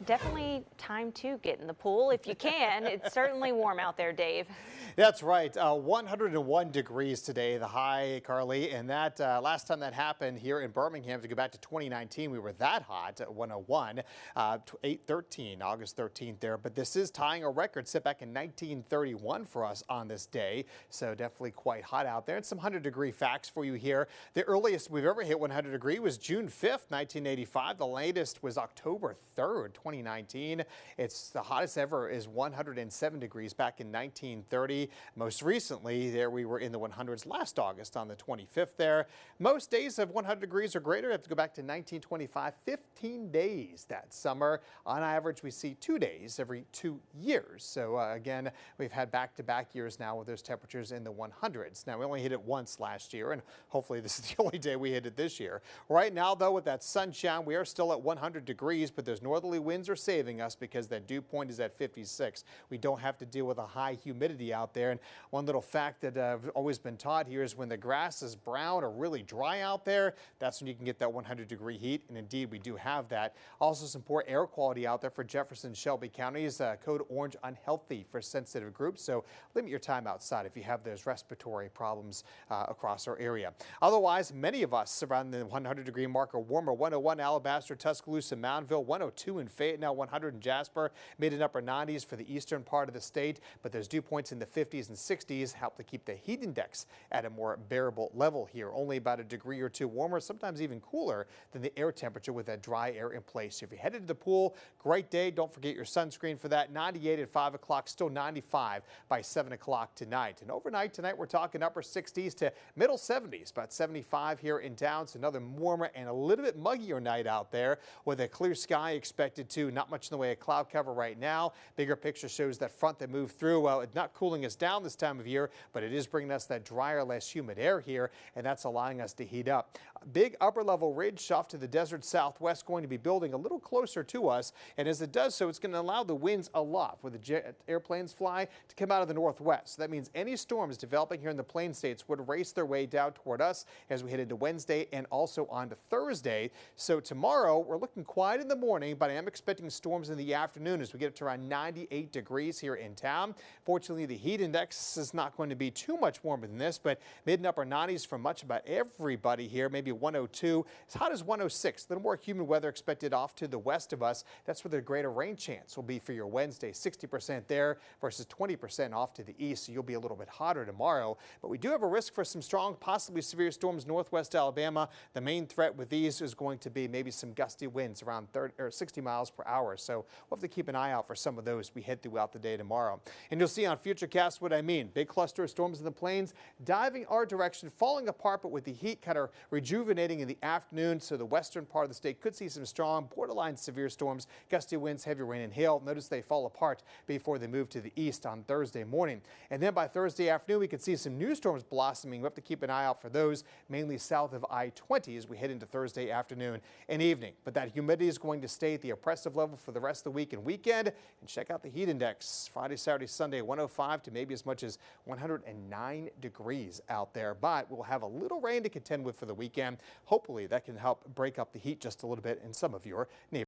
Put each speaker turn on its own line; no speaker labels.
definitely time to get in the pool if you can. It's certainly warm out there, Dave.
That's right. 101 degrees today, the high, Carly. And that last time that happened here in Birmingham, to go back to 2019, we were that hot at 101, 8/13, August 13th there. But this is tying a record set back in 1931 for us on this day. So definitely quite hot out there. And some 100-degree facts for you here. The earliest we've ever hit 100 degree was June 5th, 1985. The latest was October 3rd, 2019. It's the hottest ever is 107 degrees back in 1930. Most recently, there we were in the 100s last August on the 25th there. Most days of 100 degrees or greater have to go back to 1925, 15 days that summer. On average, we see 2 days every 2 years. So again, we've had back-to-back years now with those temperatures in the 100s. Now, we only hit it once last year, and hopefully this is the only day we hit it this year. Right now, though, with that sunshine, we are still at 100 degrees, but those northerly winds are saving us because that dew point is at 56. We don't have to deal with a high humidity out there. And one little fact that I've always been taught here is when the grass is brown or really dry out there, that's when you can get that 100-degree heat. And indeed, we do have that. Also, some poor air quality out there for Jefferson, Shelby counties. Code orange, unhealthy for sensitive groups. So limit your time outside if you have those respiratory problems across our area. Otherwise, many of us around the 100-degree mark or warmer. 101 Alabaster, Tuscaloosa, Moundville, 102 in Fayette, now 100 in Jasper, mid and upper 90s for the eastern part of the state, but those dew points in the 50s and 60s help to keep the heat index at a more bearable level here. Only about a degree or two warmer, sometimes even cooler than the air temperature with that dry air in place. If you're headed to the pool, great day. Don't forget your sunscreen for that. 98 at 5 o'clock, still 95 by 7 o'clock tonight. And overnight tonight, we're talking upper 60s to middle 70s, about 75 here in town. So another warmer and a little bit muggier night out there with a clear sky expected to. Not much in the way of cloud cover right now. Bigger picture shows that front that moved through. Well, it's not cooling us down this time of year, but it is bringing us that drier, less humid air here, and that's allowing us to heat up. A big upper level ridge off to the desert southwest going to be building a little closer to us, and as it does so, it's going to allow the winds aloft where the jet airplanes fly to come out of the northwest. So that means any storms developing here in the plain states would race their way down toward us as we head into Wednesday and also on to Thursday. So tomorrow, we're looking quiet in the morning, but I am expecting storms in the afternoon as we get up to around 98 degrees here in town. Fortunately, the heat index is not going to be too much warmer than this, but mid and upper 90s for much about everybody here, maybe 102, as hot as 106. A little more humid weather expected off to the west of us. That's where the greater rain chance will be for your Wednesday. 60% there versus 20% off to the east, so you'll be a little bit hotter tomorrow. But we do have a risk for some strong, possibly severe storms northwest Alabama. The main threat with these is going to be maybe some gusty winds around 30 or 60 miles per hour. So we'll have to keep an eye out for some of those as we head throughout the day tomorrow. And you'll see on Futurecast what I mean. Big cluster of storms in the plains diving our direction, falling apart, but with the heat kind of rejuvenating in the afternoon. So the western part of the state could see some strong, borderline severe storms, gusty winds, heavy rain and hail. Notice they fall apart before they move to the east on Thursday morning. And then by Thursday afternoon, we could see some new storms blossoming. We have to keep an eye out for those, mainly south of I-20 as we head into Thursday afternoon and evening. But that humidity is going to stay at the oppressive level for the rest of the week and weekend. And check out the heat index. Friday, Saturday, Sunday, 105 to maybe as much as 109 degrees out there. But we'll have a little rain to contend with for the weekend. Hopefully that can help break up the heat just a little bit in some of your neighborhoods.